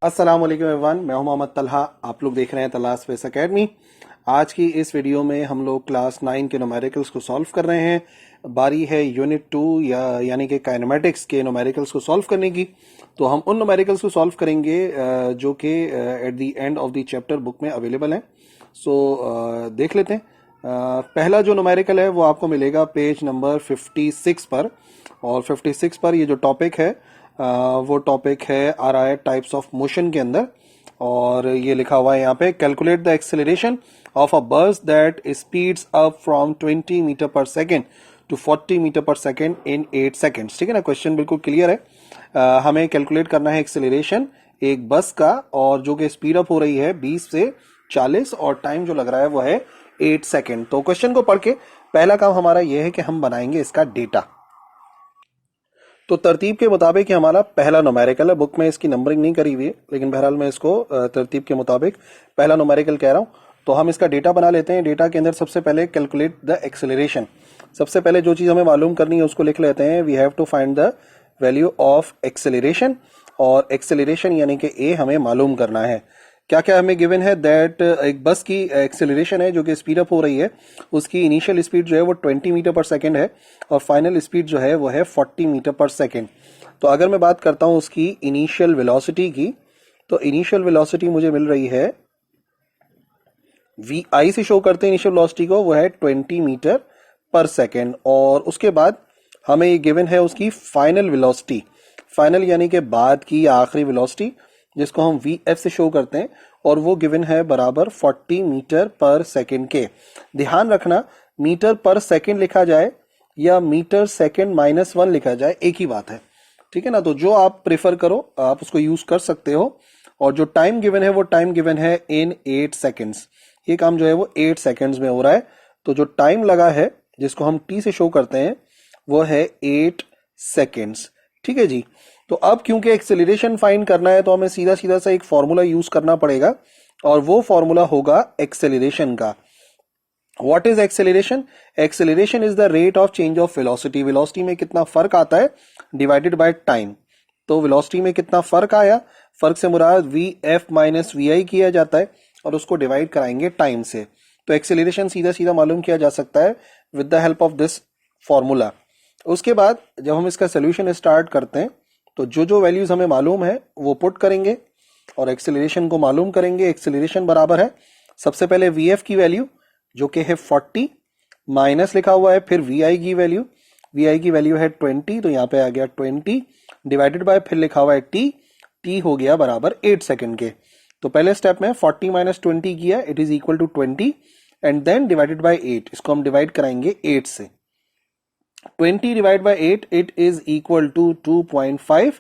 अस्सलाम वालेकुम एवरीवन, मैं हूं मोहम्मद तलहा। आप लोग देख रहे हैं तलहा स्पेस एकेडमी। आज की इस वीडियो में हम लोग क्लास 9 के न्यूमेरिकल्स को सॉल्व कर रहे हैं। बारी है यूनिट 2 यानी कि काइनेमेटिक्स के न्यूमेरिकल्स को सॉल्व करने की। तो हम उन न्यूमेरिकल्स को सॉल्व करेंगे जो कि at the end of the chapter book में अवेलेबल हैं। सो देख लेते हैं। पहला जो न्यूमेरिकल है वो आपको मिलेगा पेज नंबर 56 पर, और 56 पर ये जो टॉपिक है वो टॉपिक है आ रहा है टाइप्स ऑफ मोशन के अंदर। और ये लिखा हुआ है यहाँ पे, calculate the acceleration of a bus that speeds up from 20 metre per second to 40 metre per second in 8 seconds. ठीक है ना, क्वेश्चन बिल्कुल क्लियर है। हमें कैलकुलेट करना है एक्सेलरेशन एक बस का, और जो कि स्पीड अप हो रही है 20 से 40, और टाइम जो लग रहा है वो है 8 सेकेंड। तो क्वेश्चन को पढ़ के पहला काम हमारा ये है कि हम बनाएंगे इसका डेटा। तो तरतीब के मुताबिक हमारा पहला न्यूमेरिकल है। बुक में इसकी नंबरिंग नहीं करी हुई है, लेकिन बहरहाल मैं इसको तरतीब के मुताबिक पहला न्यूमेरिकल कह रहा हूं। तो हम इसका डेटा बना लेते हैं। डेटा के अंदर सबसे पहले कैलकुलेट द एक्सेलरेशन। सबसे पहले जो चीज हमें मालूम करनी है उसको लिख लेते हैं। We have to find the value of acceleration, और एक्सेलरेशन यानी कि ए हमें मालूम करना है। क्या क्या हमें गिवन है दैट एक बस की एक्सेलरेशन है जो कि स्पीड अप हो रही है, उसकी इनिशियल स्पीड जो है वो 20 मीटर पर सेकेंड है, और फाइनल स्पीड जो है वो है 40 मीटर पर सेकेंड। तो अगर मैं बात करता हूं उसकी इनिशियल वेलोसिटी की, तो इनिशियल वेलोसिटी मुझे मिल रही है, वी आई से शो करते हैं इनिशियल वेलोसिटी को, वो है 20 मीटर पर सेकेंड। और उसके बाद हमें ये गिवन है उसकी फाइनल वेलोसिटी, फाइनल यानी कि बाद की या आखिरी वेलोसिटी, जिसको हम वी एफ से शो करते हैं, और वो गिवन है बराबर 40 मीटर पर सेकेंड के। ध्यान रखना, मीटर पर सेकेंड लिखा जाए या मीटर सेकेंड -1 लिखा जाए, एक ही बात है। ठीक है ना, तो जो आप प्रेफर करो आप उसको यूज कर सकते हो। और जो टाइम गिवन है वो टाइम गिवन है इन 8 सेकेंड्स। ये काम जो है वो 8 सेकेंड्स में हो रहा है। तो जो टाइम लगा है जिसको हम टी से शो करते हैं वो है 8 सेकेंड्स। ठीक है जी। तो अब क्योंकि एक्सेलरेशन फाइंड करना है तो हमें सीधा सीधा सा एक फॉर्मूला यूज करना पड़ेगा, और वो फॉर्मूला होगा एक्सेलरेशन का। What is acceleration? Acceleration is the rate of change of velocity. Velocity में कितना फर्क आता है डिवाइडेड बाय टाइम। तो वेलोसिटी में कितना फर्क आया, फर्क से मुराद वी एफ माइनस वी आई किया जाता है, और उसको डिवाइड कराएंगे टाइम से। तो एक्सेलरेशन सीधा सीधा मालूम किया जा सकता है with the help of this formula. उसके बाद जब हम इसका सोल्यूशन स्टार्ट करते हैं तो जो जो वैल्यूज हमें मालूम है वो पुट करेंगे और एक्सेलरेशन को मालूम करेंगे। एक्सेलरेशन बराबर है सबसे पहले वी एफ की वैल्यू जो कि है 40, माइनस लिखा हुआ है फिर वी आई की वैल्यू। वी आई की वैल्यू है 20, तो यहाँ पे आ गया 20 डिवाइडेड बाय फिर लिखा हुआ है टी। टी हो गया बराबर 8 सेकेंड के। तो पहले स्टेप में 40 माइनस 20 किया, it is equal to 20, and then divided by 8। इसको हम डिवाइड कराएंगे 8 से। 20 divide by 8, it is equal to 2.5,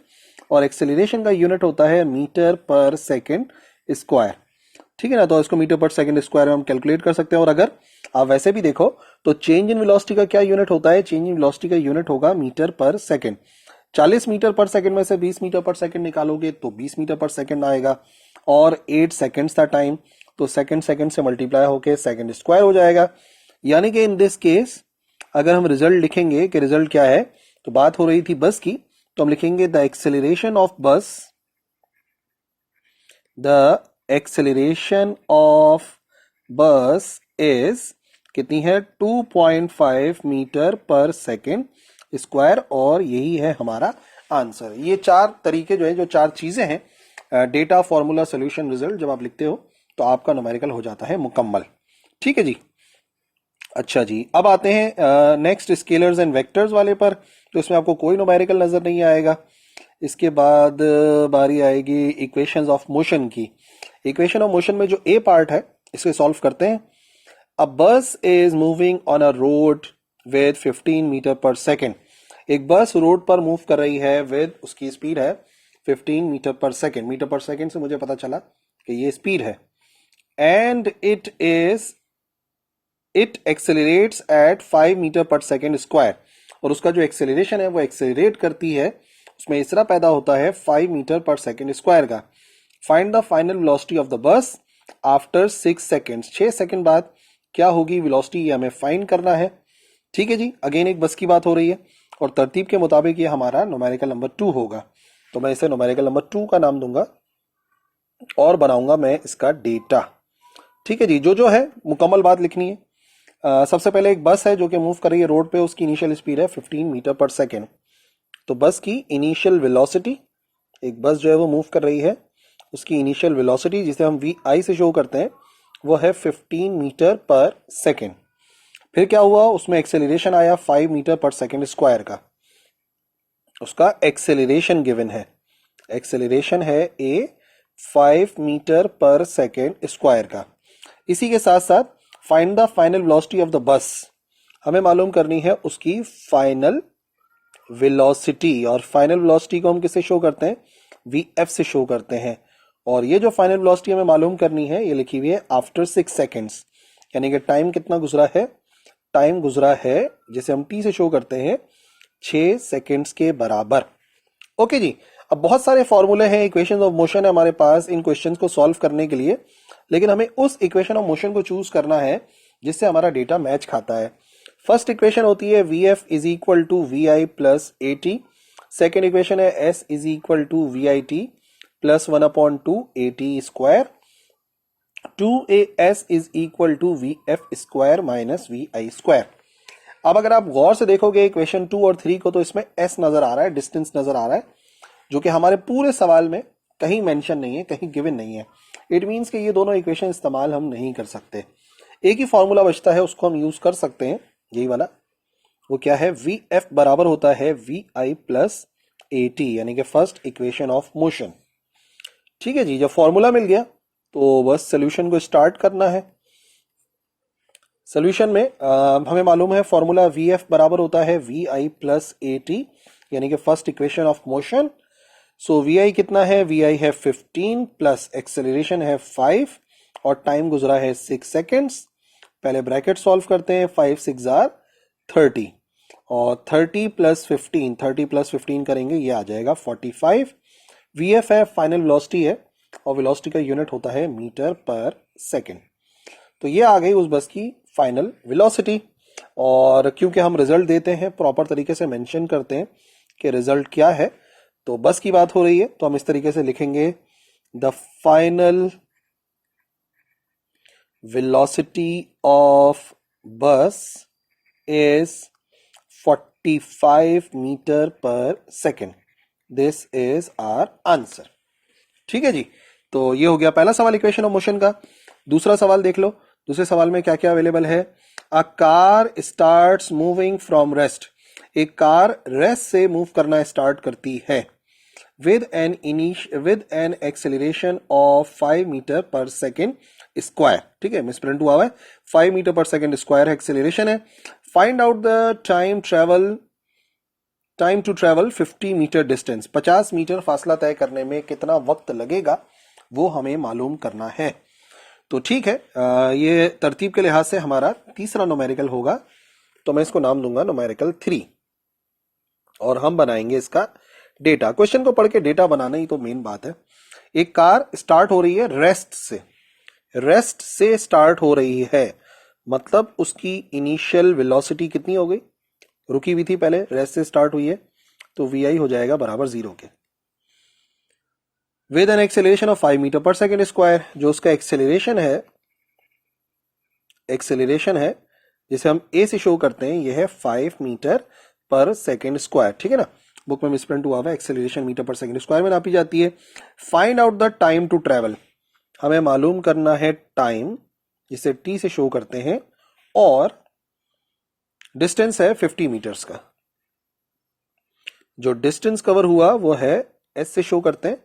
और एक्सेलरेशन का यूनिट होता है मीटर पर सेकेंड स्क्वायर। ठीक है ना, तो इसको मीटर पर सेकेंड स्क्वायर में हम कैलकुलेट कर सकते हैं। और अगर आप वैसे भी देखो तो चेंज इन वेलोसिटी का क्या यूनिट होता है? चेंज इन वेलोसिटी का यूनिट होगा metre per second. 40 metre per second में से 20 मीटर पर सेकेंड निकालोगे तो 20 मीटर पर सेकेंड आएगा, और 8 सेकेंड्स था टाइम, तो सेकेंड सेकेंड से मल्टीप्लाई होके सेकेंड स्क्वायर हो जाएगा। यानी कि इन दिस केस अगर हम रिजल्ट लिखेंगे कि रिजल्ट क्या है, तो बात हो रही थी बस की, तो हम लिखेंगे द एक्सेलरेशन ऑफ बस, the acceleration of bus is कितनी है 2.5 मीटर पर सेकेंड स्क्वायर, और यही है हमारा आंसर। ये चार तरीके जो है, जो चार चीजें हैं, डेटा, फॉर्मूला, सोल्यूशन, रिजल्ट, जब आप लिखते हो तो आपका न्यूमेरिकल हो जाता है मुकम्मल। ठीक है जी। अच्छा जी, अब आते हैं नेक्स्ट स्केलर्स एंड वेक्टर्स वाले पर। तो इसमें आपको कोई न्यूमेरिकल नजर नहीं आएगा। इसके बाद बारी आएगी इक्वेशंस ऑफ मोशन की। इक्वेशन ऑफ मोशन में जो ए पार्ट है इसे सॉल्व करते हैं। A bus is moving on a road with 15 meter per second. एक बस रोड पर मूव कर रही है विद, उसकी स्पीड है 15 meter per second. Metre per second से मुझे पता चला कि ये स्पीड है। And it accelerates at 5 meter per second square, और उसका जो एक्सेलरेशन है वो एक्सेलरेट करती है, उसमें इसरा पैदा होता है 5 मीटर पर सेकेंड स्क्वायर का। Find the final velocity of the bus after 6 seconds. 6 second बाद क्या होगी वेलोसिटी, ये हमें फाइंड करना है। ठीक है जी। अगेन एक बस की बात हो रही है, और तरतीब के मुताबिक ये हमारा न्यूमेरिकल नंबर 2 होगा। तो मैं इसे न्यूमेरिकल नंबर 2 का नाम दूंगा। और बनाऊंगा मैं इसका डेटा। ठीक है जी, जो जो है मुकम्मल बात लिखनी है। सबसे पहले एक बस है जो कि मूव कर रही है रोड पे, उसकी इनिशियल स्पीड है 15 मीटर पर सेकेंड। तो बस की इनिशियल वेलोसिटी, एक बस जो है वो मूव कर रही है, उसकी इनिशियल वेलोसिटी जिसे हम वी आई से शो करते हैं वो है 15 मीटर पर सेकेंड। फिर क्या हुआ, उसमें एक्सेलरेशन आया 5 मीटर पर सेकेंड स्क्वायर का, उसका एक्सेलरेशन गिवन है, एक्सेलरेशन है ए 5 मीटर पर सेकेंड स्क्वायर का। इसी के साथ साथ find the final velocity of the bus, हमें मालूम करनी है उसकी फाइनल वेलोसिटी, और फाइनल वेलोसिटी को हम किससे शो करते हैं, वी एफ से शो करते हैं। और ये जो फाइनल वेलोसिटी हमें मालूम करनी है ये लिखी हुई है आफ्टर 6 सेकेंड्स, यानी कि टाइम कितना गुजरा है, टाइम गुजरा है जिसे हम टी से शो करते हैं 6 सेकेंड्स के बराबर। ओके जी, अब बहुत सारे फॉर्मूले हैं, इक्वेशन ऑफ मोशन है हमारे पास इन क्वेश्चंस को सॉल्व करने के लिए, लेकिन हमें उस इक्वेशन ऑफ मोशन को चूज करना है जिससे हमारा डेटा मैच खाता है। फर्स्ट इक्वेशन होती है V F is equal to we I plus A T. Second equation है S is equal to we I T plus 1/2 A T square. 2as is equal to V F square minus we I square. अब अगर आप गौर से देखोगे equation 2 और 3 को, तो इसमें s नजर आ रहा है, डिस्टेंस नजर आ रहा है, जो कि हमारे पूरे सवाल में कहीं मेंशन नहीं है, कहीं गिवन नहीं है। इट मीन्स कि ये दोनों इक्वेशन इस्तेमाल हम नहीं कर सकते। एक ही फॉर्मूला बचता है, उसको हम यूज कर सकते हैं, यही वाला। वो क्या है, वी एफ बराबर होता है we I plus A T, यानी कि फर्स्ट इक्वेशन ऑफ मोशन। ठीक है जी, जब फॉर्मूला मिल गया तो बस सोल्यूशन को स्टार्ट करना है। सोल्यूशन में हमें मालूम है फॉर्मूला वी एफ बराबर होता है we I plus A T, यानी कि first equation of motion. So V I कितना है, वी आई है 15 प्लस एक्सेलरेशन है 5 और टाइम गुजरा है 6 सेकेंड्स। पहले ब्रैकेट सॉल्व करते हैं, 5 6 आर 30 और 30 प्लस 15, 30 प्लस 15 करेंगे, ये आ जाएगा 45। वी एफ है फाइनल वेलोसिटी है और वेलोसिटी का यूनिट होता है मीटर पर सेकेंड। तो ये आ गई उस बस की फाइनल वेलोसिटी। और क्योंकि हम रिजल्ट देते हैं, प्रॉपर तरीके से मेंशन करते हैं कि रिजल्ट क्या है, तो बस की बात हो रही है तो हम इस तरीके से लिखेंगे, the final velocity of bus is 45 meter per second. This is our answer. ठीक है जी, तो ये हो गया पहला सवाल इक्वेशन ऑफ मोशन का। दूसरा सवाल देख लो, दूसरे सवाल में क्या क्या अवेलेबल है। A car starts moving from rest, एक कार रेस्ट से मूव करना स्टार्ट करती है with an acceleration of 5 meter per second square. ठीक है, मिसप्रिंट हुआ है, 5 meter per second square acceleration है। Find out the time to travel 50 meter distance, 50 meter फासला तय करने में कितना वक्त लगेगा वो हमें मालूम करना है। तो ठीक है, ये तरतीब के लिहाज से हमारा तीसरा न्यूमेरिकल होगा, तो मैं इसको नाम दूंगा न्यूमेरिकल 3 और हम बनाएंगे इसका डेटा। क्वेश्चन को पढ़ के डेटा बनाना ही तो मेन बात है। एक कार स्टार्ट हो रही है रेस्ट से स्टार्ट हो रही है, मतलब उसकी इनिशियल वेलोसिटी कितनी हो गई, रुकी हुई थी पहले, रेस्ट से स्टार्ट हुई है, तो वी आई हो जाएगा बराबर 0 के। With an acceleration of 5 meter per second square, जो उसका एक्सेलरेशन है जिसे हम ए से शो करते हैं, यह है 5 मीटर पर सेकेंड स्क्वायर। ठीक है ना, बुक में मिसप्रिंट हुआ है, acceleration meter per second square में नापी जाती है। Find out the time to travel, हमें मालूम करना है टाइम जिसे टी से शो करते हैं, और डिस्टेंस है 50 मीटर्स का। जो डिस्टेंस कवर हुआ वो है एस से शो करते हैं,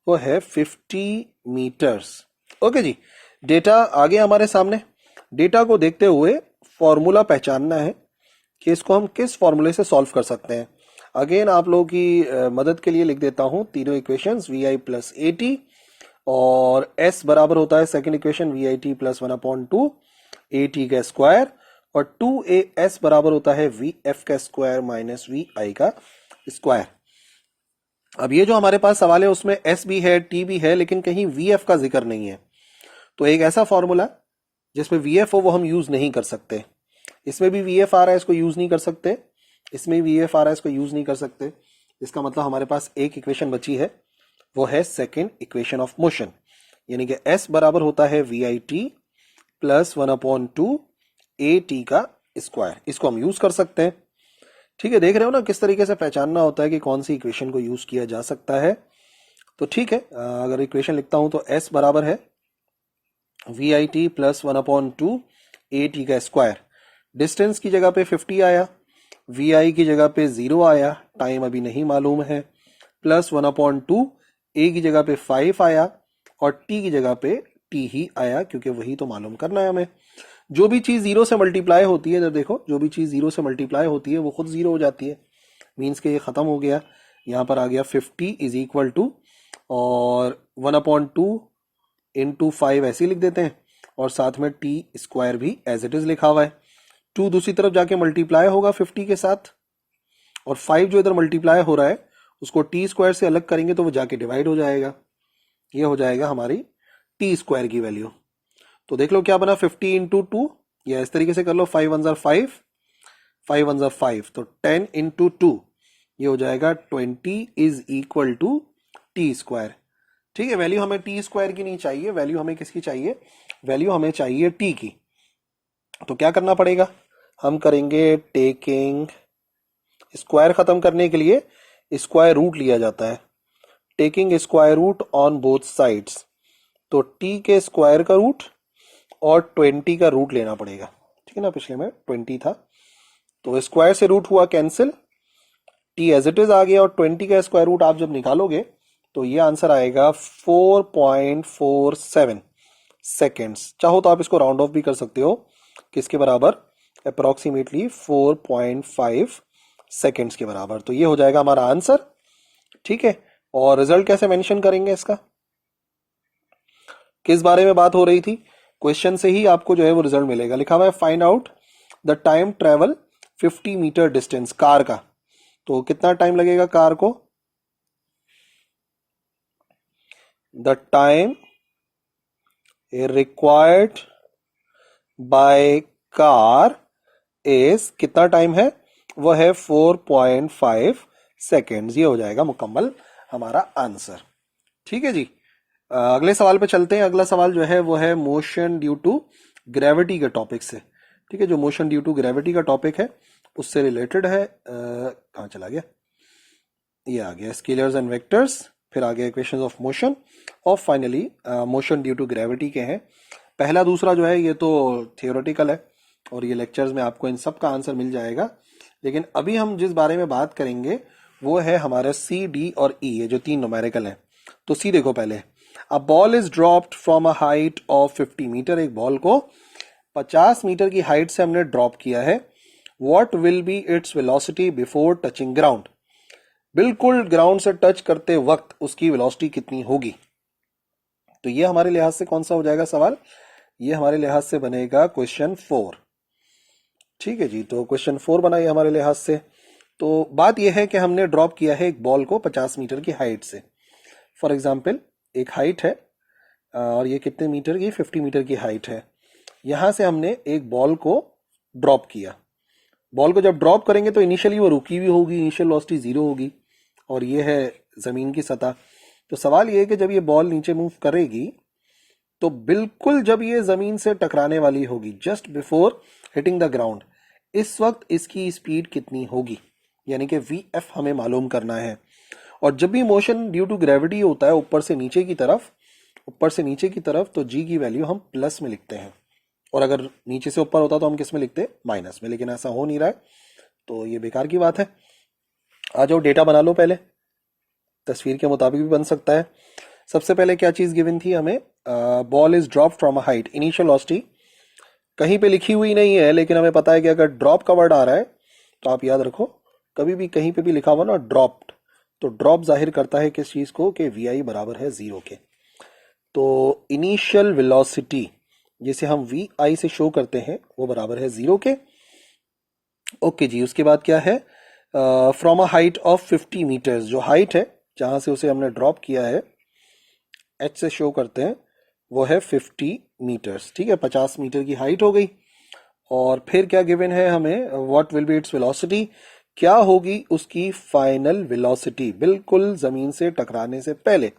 वो है 50 मीटर्स। ओके जी, डेटा आ गया हमारे सामने। डेटा को देखते हुए फॉर्मूला पहचानना है कि इसको हम किस फॉर्मूले से सॉल्व कर सकते हैं। अगेन आप लोगों की मदद के लिए लिख देता हूं तीनों इक्वेशंस, वी आई प्लस ए टी और एस बराबर होता है second equation v I T plus 1/2 A t का स्क्वायर, और 2as बराबर होता है वी एफ का स्क्वायर माइनस वी आई का स्क्वायर। अब ये जो हमारे पास सवाल है उसमें s भी है, t भी है, लेकिन कहीं vf का जिक्र नहीं है। तो एक ऐसा फॉर्मूला जिसमें vf हो वो हम यूज नहीं कर सकते। इसमें भी vf आ रहा है, इसको यूज नहीं कर सकते, इसमें भी vf आ रहा है, इसको यूज नहीं कर सकते। इसका मतलब हमारे पास एक इक्वेशन बची है, वो है सेकेंड इक्वेशन ऑफ मोशन। यानी कि s बराबर होता है VIT प्लस 1/2 AT का स्क्वायर। इसको हम यूज कर सकते हैं। ठीक है, देख रहे हो ना किस तरीके से पहचानना होता है कि कौन सी इक्वेशन को यूज किया जा सकता है। तो ठीक है, अगर इक्वेशन लिखता हूं तो s बराबर है VIT प्लस 1/2 AT का स्क्वायर। डिस्टेंस की जगह पे 50 आया, VI की जगह पे 0 आया, टाइम अभी नहीं मालूम है, प्लस 1/2 A की जगह पे 5 आया और T की जगह पे T ही आया, क्योंकि वही तो मालूम करना है हमें। जो भी चीज 0 से मल्टीप्लाई होती है, जब देखो जो भी चीज 0 से मल्टीप्लाई होती है वो खुद 0 हो जाती है, मीन्स के ये खत्म हो गया। यहां पर आ गया 50 इज इक्वल टू, और 1/2 इंटू 5 ऐसे ही लिख देते हैं, और साथ में टी स्क्वायर भी एज इट इज लिखा हुआ है। 2 दूसरी तरफ जाके मल्टीप्लाई होगा 50 के साथ, और 5 जो इधर मल्टीप्लाई हो रहा है उसको टी स्क्वायर से अलग करेंगे तो वो जाके डिवाइड हो जाएगा। ये हो जाएगा हमारी टी स्क्वायर की वैल्यू। तो देख लो क्या बना, 50 इंटू 2, या इस तरीके से कर लो, 5 1 5, 5 1 5, तो 10 इंटू 2, ये हो जाएगा 20 is equal to t square. ठीक है, वैल्यू हमें टी स्क्वायर की नहीं चाहिए, वैल्यू हमें किसकी चाहिए, वैल्यू हमें चाहिए टी की। तो क्या करना पड़ेगा, हम करेंगे टेकिंग, स्क्वायर खत्म करने के लिए स्क्वायर रूट लिया जाता है, taking square root on both sides. तो टी के स्क्वायर का रूट और 20 का रूट लेना पड़ेगा। ठीक है ना, पिछले में 20 था, तो स्क्वायर से रूट हुआ cancel, T as it is आ गया, और 20 का स्क्वायर रूट आप जब निकालोगे तो ये आंसर आएगा 4.47 सेकेंड्स। चाहो तो आप इसको राउंड ऑफ भी कर सकते हो, किसके बराबर, अप्रोक्सीमेटली 4.5 सेकेंड्स के बराबर। तो ये हो जाएगा हमारा आंसर। ठीक है, और रिजल्ट कैसे मेंशन करेंगे इसका, किस बारे में बात हो रही थी, क्वेश्चन से ही आपको जो है वो रिजल्ट मिलेगा। लिखा हुआ है find out the time travel 50 meter distance car का। तो कितना टाइम लगेगा कार को, the time required by car is, कितना टाइम है, वह है 4.5 सेकेंड्स। ये हो जाएगा मुकम्मल हमारा आंसर। ठीक है जी, अगले सवाल पे चलते हैं। अगला सवाल जो है वो है मोशन ड्यू टू ग्रेविटी के टॉपिक से। ठीक है, जो मोशन ड्यू टू ग्रेविटी का टॉपिक है उससे रिलेटेड है। कहाँ चला गया, ये आ गया, स्केलर्स एंड वेक्टर्स, फिर आ गया इक्वेशंस ऑफ मोशन, और finally motion due to gravity के हैं। पहला दूसरा जो है ये तो थियोरेटिकल है, और ये लेक्चर्स में आपको इन सब का आंसर मिल जाएगा। लेकिन अभी हम जिस बारे में बात करेंगे वो है हमारे सी, डी और ई, ये जो 3 न्यूमेरिकल हैं। तो सी देखो पहले, a ball is dropped from a height of 50 meter, एक बॉल को 50 मीटर की हाइट से हमने ड्रॉप किया है। What will be its velocity before touching ground, बिल्कुल ग्राउंड से टच करते वक्त उसकी वेलोसिटी कितनी होगी। तो ये हमारे लिहाज से कौन सा हो जाएगा सवाल, ये हमारे लिहाज से बनेगा क्वेश्चन 4। ठीक है जी, तो क्वेश्चन 4 बनाइए हमारे लिहाज से। तो बात यह है कि हमने ड्रॉप किया है एक बॉल को 50 मीटर की हाइट से। फॉर एग्जाम्पल एक हाइट है, और ये कितने मीटर की, 50 मीटर की हाइट है। यहां से हमने एक बॉल को ड्रॉप किया। बॉल को जब ड्रॉप करेंगे तो इनिशियली वो रुकी हुई होगी, इनिशियल वेलोसिटी 0 होगी, और ये है जमीन की सतह। तो सवाल ये है कि जब ये बॉल नीचे मूव करेगी तो बिल्कुल जब ये जमीन से टकराने वाली होगी, just before hitting the ground, इस वक्त इसकी स्पीड कितनी होगी, यानी कि VF हमें मालूम करना है। और जब भी मोशन ड्यू टू ग्रेविटी होता है ऊपर से नीचे की तरफ, ऊपर से नीचे की तरफ, तो G की वैल्यू हम प्लस में लिखते हैं, और अगर नीचे से ऊपर होता तो हम किस में लिखते, माइनस में। लेकिन ऐसा हो नहीं रहा है, तो ये बेकार की बात है। आ जाओ डेटा बना लो पहले, तस्वीर के मुताबिक भी बन सकता है। सबसे पहले क्या चीज गिवन थी हमें, ball is drop from a height, initial velocity कहीं पे लिखी हुई नहीं है, लेकिन हमें पता है कि अगर ड्रॉप का वर्ड आ रहा है तो आप याद रखो, कभी भी कहीं पे भी लिखा हुआ ना ड्रॉप्ड, तो ड्रॉप जाहिर करता है किस चीज को, कि VI बराबर है 0 के। तो इनिशियल वेलोसिटी जिसे हम VI से शो करते हैं वो बराबर है 0 के। ओके जी, उसके बाद क्या है, from a height of 50 meters, जो हाइट है जहां से उसे हमने ड्रॉप किया है, H से शो करते हैं, वो है 50 मीटर्स। ठीक है, 50 मीटर की हाइट हो गई। और फिर क्या गिवन है हमें, what will be its velocity, क्या होगी उसकी फाइनल वेलोसिटी बिल्कुल जमीन से टकराने से पहले।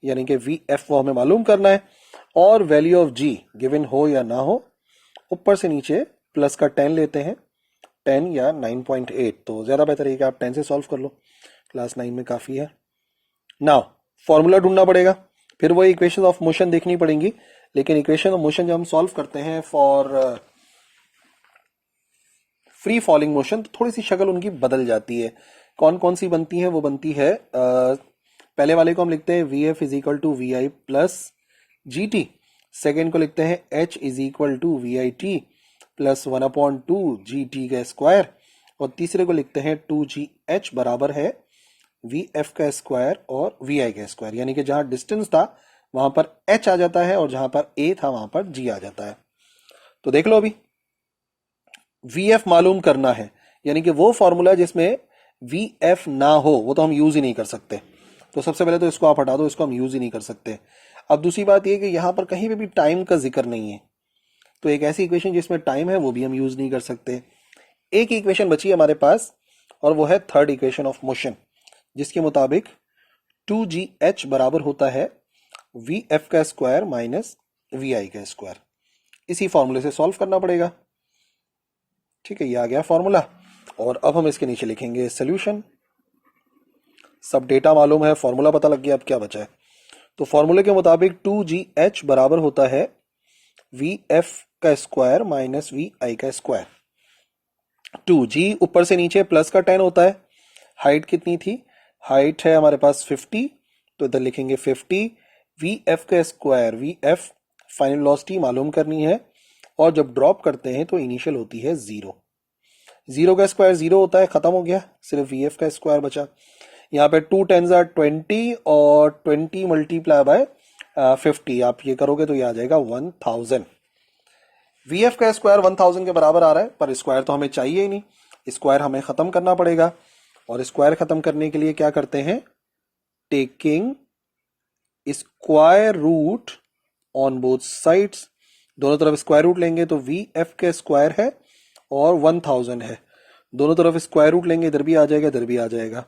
यानी कि वी एफ वो हमें मालूम करना है, और वैल्यू ऑफ जी गिवन हो या ना हो, ऊपर से नीचे प्लस का 10 लेते हैं, 10 या 9.8, तो ज़्यादा बेहतर है कि आप 10 से सॉल्व कर लो, क्लास 9 में काफ़ी है। नाउ फॉर्मूला ढूंढना पड़ेगा, फिर वो इक्वेशन ऑफ मोशन देखनी पड़ेंगी, लेकिन इक्वेशन ऑफ मोशन जब हम सॉल्व करते हैं फॉर फ्री फॉलिंग मोशन तो थोड़ी सी शक्ल उनकी बदल जाती है। कौन कौन सी बनती है? वो बनती है पहले वाले को हम लिखते हैं v F is equal to we I plus g t, second को लिखते हैं h is equal to we I T plus 1/2 g t का स्क्वायर, और तीसरे को लिखते हैं 2GH बराबर है वी एफ का स्क्वायर और वी आई का स्क्वायर, यानी कि जहां डिस्टेंस था वहां पर H आ जाता है और जहां पर A था वहां पर G आ जाता है। तो देख लो, अभी वी एफ मालूम करना है, यानी कि वो फॉर्मूला जिसमें वी एफ ना हो वो तो हम यूज ही नहीं कर सकते। तो सबसे पहले तो इसको आप हटा दो, इसको हम यूज ही नहीं कर सकते। अब दूसरी बात यह कि यहां पर कहीं पे भी टाइम का जिक्र नहीं है, तो एक ऐसी इक्वेशन जिसमें टाइम है वो भी हम यूज नहीं कर सकते। एक इक्वेशन बची है हमारे पास, और वो है थर्ड इक्वेशन ऑफ मोशन, जिसके मुताबिक 2GH बराबर होता है वी एफ का स्क्वायर माइनस वी आई का स्क्वायर। इसी फॉर्मूले से सॉल्व करना पड़ेगा। ठीक है, ये आ गया फॉर्मूला, और अब हम इसके नीचे लिखेंगे सोल्यूशन। सब डेटा मालूम है, फॉर्मूला पता लग गया, अब क्या बचा है? तो फॉर्मूले के मुताबिक 2GH बराबर होता है वी एफ का स्क्वायर माइनस वी आई का स्क्वायर। 2G ऊपर से नीचे प्लस का 10 होता है। हाइट कितनी थी? हाइट है हमारे पास 50, तो इधर लिखेंगे 50। वी एफ का square, V F final velocity मालूम करनी है, और जब ड्रॉप करते हैं तो इनिशियल होती है 0। 0 का स्क्वायर 0 होता है, खत्म हो गया, सिर्फ वी एफ का स्क्वायर बचा। यहाँ पे 2 10s are 20 और 20 मल्टीप्लाई बाय 50 आप ये करोगे तो ये आ जाएगा 1000। वी एफ का स्क्वायर 1000 के बराबर आ रहा है, पर स्क्वायर तो हमें चाहिए ही नहीं, स्क्वायर हमें खत्म करना पड़ेगा। और स्क्वायर खत्म करने के लिए क्या करते हैं? Taking square root on both sides, दोनों तरफ स्क्वायर रूट लेंगे तो वी एफ का स्क्वायर है और 1000 है, दोनों तरफ स्क्वायर रूट लेंगे, इधर भी आ जाएगा इधर भी आ जाएगा,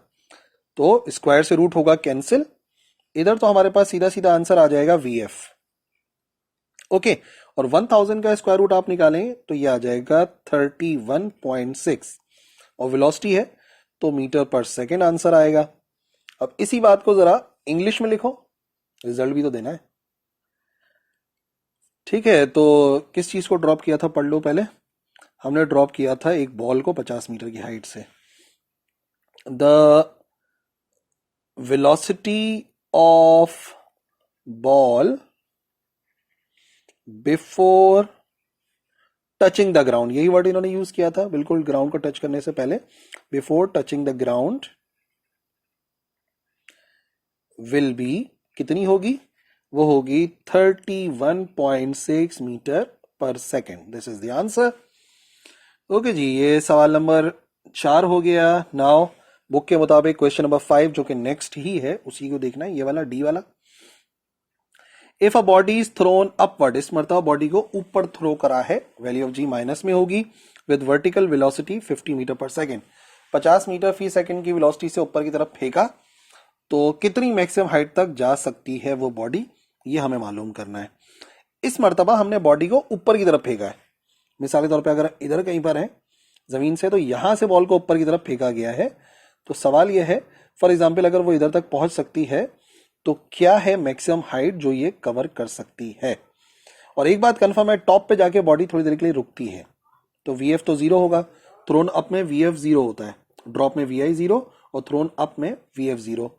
तो स्क्वायर से रूट होगा कैंसिल, इधर तो हमारे पास सीधा सीधा आंसर आ जाएगा वी एफ। ओके, और 1000 का स्क्वायर रूट आप निकालें तो ये आ जाएगा 31.6, और वेलोसिटी है तो मीटर पर सेकेंड आंसर आएगा। अब इसी बात को जरा इंग्लिश में लिखो, रिजल्ट भी तो देना है। ठीक है, तो किस चीज को ड्रॉप किया था पढ़ लो पहले। हमने ड्रॉप किया था एक बॉल को 50 मीटर की हाइट से। The velocity of ball before touching the ground, यही वर्ड इन्होंने यूज किया था, बिल्कुल ग्राउंड को टच करने से पहले, before touching the ground will be, कितनी होगी? वो होगी 31.6 metre per second. This is the answer. Okay जी, ये सवाल नंबर 4 हो गया। नाउ बुक के मुताबिक क्वेश्चन नंबर 5 जो कि नेक्स्ट ही है उसी को देखना है, ये वाला डी वाला। If a body is throne upward, इस मरतबा बॉडी को ऊपर थ्रो करा है, वैल्यू ऑफ जी माइनस में होगी, with vertical velocity 50 metre per second, 50 metre fee second की वेलोसिटी से ऊपर की तरफ फेंका, तो कितनी मैक्सिमम हाइट तक जा सकती है वो बॉडी, ये हमें मालूम करना है। इस मरतबा हमने बॉडी को ऊपर की तरफ फेंका है, मिसाल के तौर पे अगर इधर कहीं पर है जमीन से, तो यहां से बॉल को ऊपर की तरफ फेंका गया है, तो सवाल यह है फॉर एग्जाम्पल अगर वो इधर तक पहुंच सकती है तो क्या है मैक्सिमम हाइट जो ये कवर कर सकती है। और एक बात कंफर्म है, टॉप पे जाके बॉडी थोड़ी देर के लिए रुकती है, तो वी एफ तो 0 होगा, थ्रोन अप में वी एफ 0 होता है, ड्रॉप में वी आई 0 और थ्रोन अप में वी एफ 0,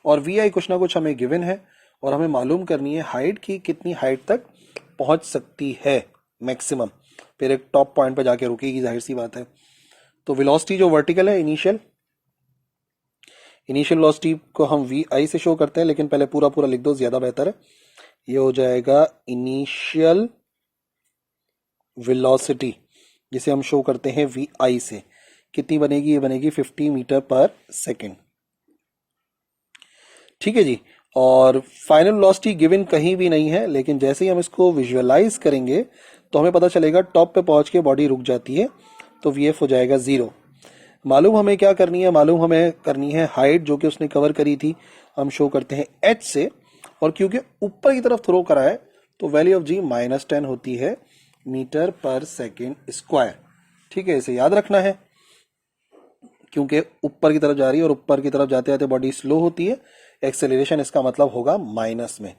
और वी आई कुछ ना कुछ हमें गिवन है, और हमें मालूम करनी है हाइट की कितनी हाइट तक पहुंच सकती है मैक्सिमम, फिर एक टॉप पॉइंट पे जाके रुकेगी, जाहिर सी बात है। तो वेलोसिटी जो वर्टिकल है, इनिशियल वेलोसिटी को हम वी आई से शो करते हैं, लेकिन पहले पूरा पूरा लिख दो, ज्यादा बेहतर है। ये हो जाएगा इनिशियल वेलोसिटी, जिसे हम शो करते हैं वी आई से, कितनी बनेगी? ये बनेगी 50 मीटर पर सेकेंड। ठीक है जी, और फाइनल वेलोसिटी गिवन कहीं भी नहीं है, लेकिन जैसे ही हम इसको विजुअलाइज करेंगे तो हमें पता चलेगा टॉप पे पहुंच के बॉडी रुक जाती है, तो वी एफ हो जाएगा 0। मालूम हमें क्या करनी है? मालूम हमें करनी है हाइट जो कि उसने कवर करी थी, हम शो करते हैं h से, और क्योंकि ऊपर की तरफ थ्रो करा है तो वैल्यू ऑफ जी -10 होती है मीटर पर सेकेंड स्क्वायर। ठीक है, इसे याद रखना है क्योंकि ऊपर की तरफ जा रही है और ऊपर की तरफ जाते जाते बॉडी स्लो होती है, एक्सेलरेशन इसका मतलब होगा माइनस में।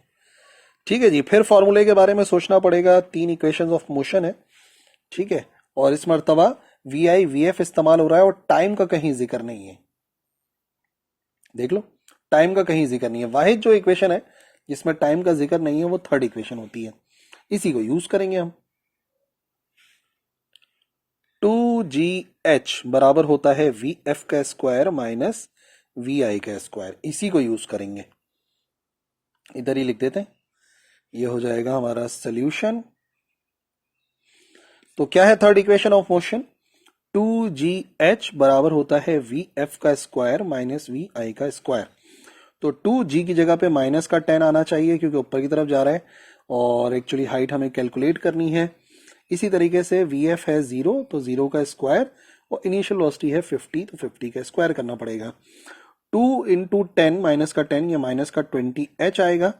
ठीक है जी, फिर फॉर्मूले के बारे में सोचना पड़ेगा। 3 इक्वेशंस ऑफ मोशन है, ठीक है, और इस मर्तबा वी आई वी एफ इस्तेमाल हो रहा है और टाइम का कहीं जिक्र नहीं है। देख लो, टाइम का कहीं जिक्र नहीं है। वाहिद जो इक्वेशन है जिसमें टाइम का जिक्र नहीं है वो थर्ड इक्वेशन होती है, इसी को यूज करेंगे हम। 2GH बराबर होता है वी एफ का स्क्वायर माइनस वी आई का स्क्वायर, इसी को यूज करेंगे। इधर ही लिख देते हैं, ये हो जाएगा हमारा सोल्यूशन। तो क्या है third equation of motion? 2GH बराबर होता है वी एफ का स्क्वायर माइनस वी आई का स्क्वायर। तो 2G की जगह पे माइनस का 10 आना चाहिए क्योंकि ऊपर की तरफ जा रहा है और एक्चुअली हाइट हमें कैलकुलेट करनी है। इसी तरीके से वी एफ है 0 तो 0 का स्क्वायर और इनिशियल वेलोसिटी है 50 तो 50 का स्क्वायर करना पड़ेगा। 2 इंटू 10 माइनस का 10 या माइनस का 20H आएगा।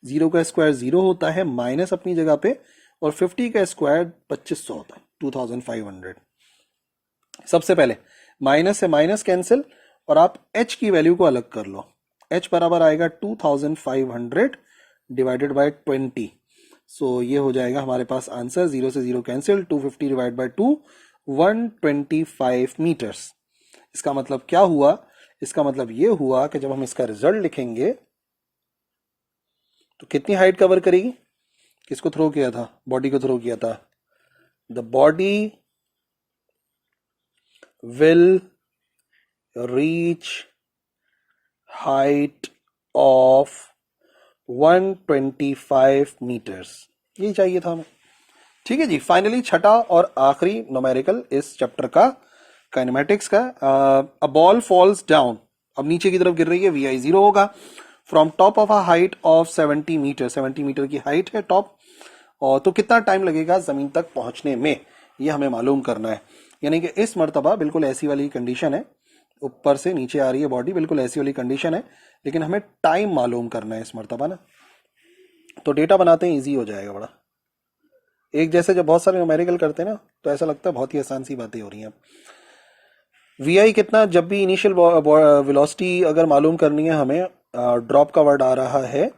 0 का स्क्वायर 0 होता है, माइनस अपनी जगह पे, और 50 का स्क्वायर 2500 होता है, 2500। सबसे पहले माइनस से माइनस कैंसिल और आप h की वैल्यू को अलग कर लो। h बराबर आएगा 2500 डिवाइडेड बाय 20। सो ये हो जाएगा हमारे पास आंसर, 0 से 0 कैंसिल, 250 डिवाइड बाय 2 125 मीटर्स। इसका मतलब क्या हुआ? इसका मतलब ये हुआ कि जब हम इसका रिजल्ट लिखेंगे तो कितनी हाइट कवर करेगी? किसको थ्रो किया था? बॉडी को थ्रो किया था। The body will reach height of 125 meters, यही चाहिए था हमें। ठीक है जी, फाइनली छठा और आखिरी न्यूमेरिकल इस चैप्टर का, काइनेमेटिक्स का। अ बॉल फॉल्स डाउन, अब नीचे की तरफ गिर रही है, वी आई 0 होगा, from top of a height of 70 meter, 70 meter की हाइट है टॉप, और तो कितना टाइम लगेगा जमीन तक पहुंचने में, ये हमें मालूम करना है। यानी कि इस मर्तबा बिल्कुल ऐसी वाली कंडीशन है, ऊपर से नीचे आ रही है बॉडी, बिल्कुल ऐसी वाली कंडीशन है, लेकिन हमें टाइम मालूम करना है इस मर्तबा ना। तो डेटा बनाते हैं, इजी हो जाएगा बड़ा। एक जैसे जब बहुत सारे न्यूमेरिकल करते हैं ना तो ऐसा लगता है बहुत ही आसान सी बातें हो रही हैं। वी आई कितना, जब भी इनिशियल वेलोसिटी अगर मालूम करनी है हमें, ड्रॉप का वर्ड आ रहा है,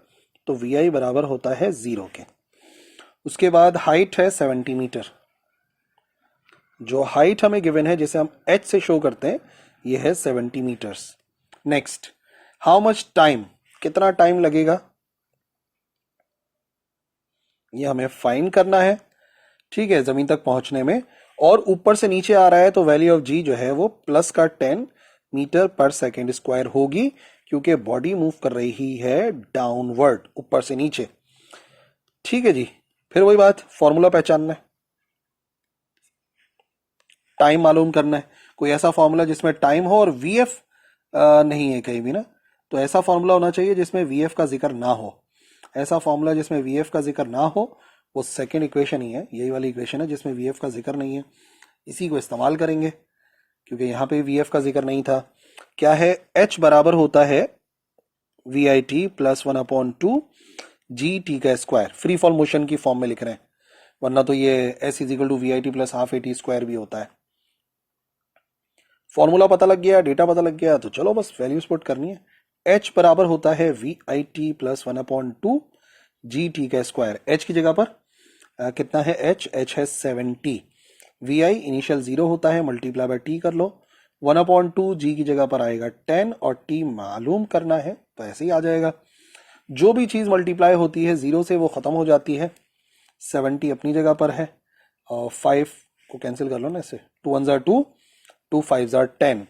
तो वी आई बराबर होता है 0 के। उसके बाद हाइट है 70 मीटर, जो हाइट हमें गिवन है जिसे हम h से शो करते हैं, ये है 70 meters. Next, how much time, कितना टाइम लगेगा, ये हमें फाइंड करना है। ठीक है, जमीन तक पहुंचने में, और ऊपर से नीचे आ रहा है तो वैल्यू ऑफ जी जो है वो प्लस का 10 मीटर पर सेकेंड स्क्वायर होगी, क्योंकि बॉडी मूव कर रही है डाउनवर्ड, ऊपर से नीचे। ठीक है जी, फिर वही बात, फॉर्मूला पहचानना है, टाइम मालूम करना है। कोई ऐसा फॉर्मूला जिसमें टाइम हो और वी एफ नहीं है कहीं भी ना, तो ऐसा फॉर्मूला होना चाहिए जिसमें वी एफ का जिक्र ना हो। ऐसा फॉर्मूला जिसमें वी एफ का जिक्र ना हो वो सेकेंड इक्वेशन ही है, यही वाली इक्वेशन है जिसमें वी एफ का जिक्र नहीं है, इसी को इस्तेमाल करेंगे क्योंकि यहां पे वी एफ का जिक्र नहीं था। क्या है? h बराबर होता है we I T plus 1/2 g t का स्क्वायर, फ्री फॉल मोशन की फॉर्म में लिख रहे हैं, वरना तो ये s is equal to we I T plus half a T square भी होता है। फॉर्मूला पता लग गया, डेटा पता लग गया, तो चलो बस वैल्यूज पुट करनी है। h बराबर होता है we I T plus 1/2 g t का स्क्वायर। h की जगह पर कितना है? h है 70, वी आई इनिशियल 0 होता है, मल्टीप्लाई बाय टी कर लो, 1/2 जी की जगह पर आएगा 10 और टी मालूम करना है तो ऐसे ही आ जाएगा। जो भी चीज मल्टीप्लाई होती है 0 से वो खत्म हो जाती है, 70 अपनी जगह पर है, और 5 को कैंसिल कर लो ना, इससे 2 1 2, 2 5 10,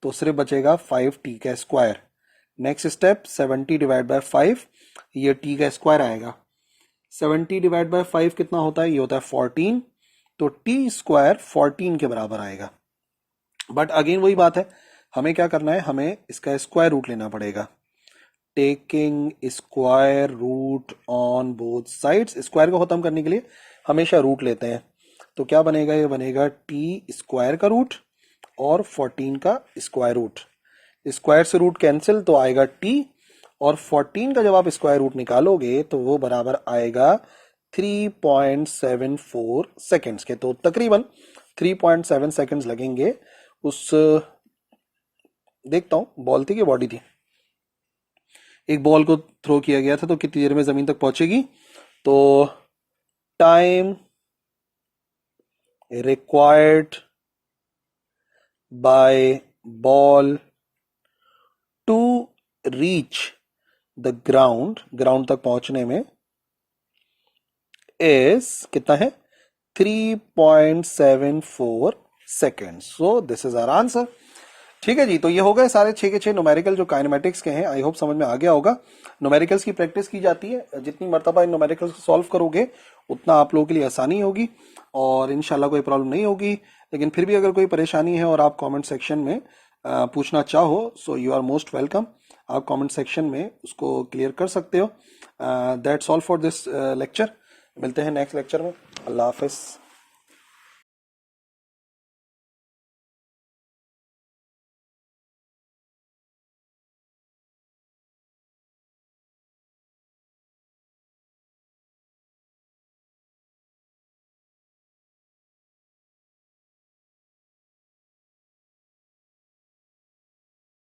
तो सिर्फ बचेगा 5t का square. Next step, 70 divide by 5, ये t का स्क्वायर आएगा। 70 डिवाइड बाय 5 कितना होता है? ये होता है 14, तो t स्क्वायर 14 के बराबर आएगा। बट अगेन वही बात है, हमें क्या करना है, हमें इसका स्क्वायर रूट लेना पड़ेगा। Taking square root on both sides, square को खत्म करने के लिए हमेशा रूट लेते हैं, तो क्या बनेगा? ये बनेगा टी स्क्वायर का रूट और 14 का स्क्वायर रूट। स्क्वायर से रूट कैंसिल, तो आएगा टी, और 14 का जब आप स्क्वायर रूट निकालोगे तो वो बराबर आएगा 3.74 सेकेंड्स के। तो तकरीबन 3.7 सेकेंड्स लगेंगे उस, देखता हूं बॉल थी कि बॉडी थी, एक बॉल को थ्रो किया गया था तो कितनी देर में जमीन तक पहुंचेगी। तो time required by ball to reach the ground, ground तक पहुंचने में, इज कितना है 3.74 seconds. So this is our answer. ठीक है जी, तो ये हो गए सारे 6 के 6 न्यूमेरिकल जो काइनेमेटिक्स के हैं। आई होप समझ में आ गया होगा। न्यूमेरिकल्स की प्रैक्टिस की जाती है, जितनी मर्तबा इन न्यूमेरिकल्स को सॉल्व करोगे उतना आप लोगों के लिए आसानी होगी और इंशाल्लाह कोई प्रॉब्लम नहीं होगी। लेकिन फिर भी अगर कोई परेशानी है और आप कमेंट सेक्शन में पूछना चाहो, so you are most welcome. आप कमेंट सेक्शन में उसको क्लियर कर सकते हो। That's all for this lecture. मिलते हैं नेक्स्ट लेक्चर में। अल्लाह हाफिज।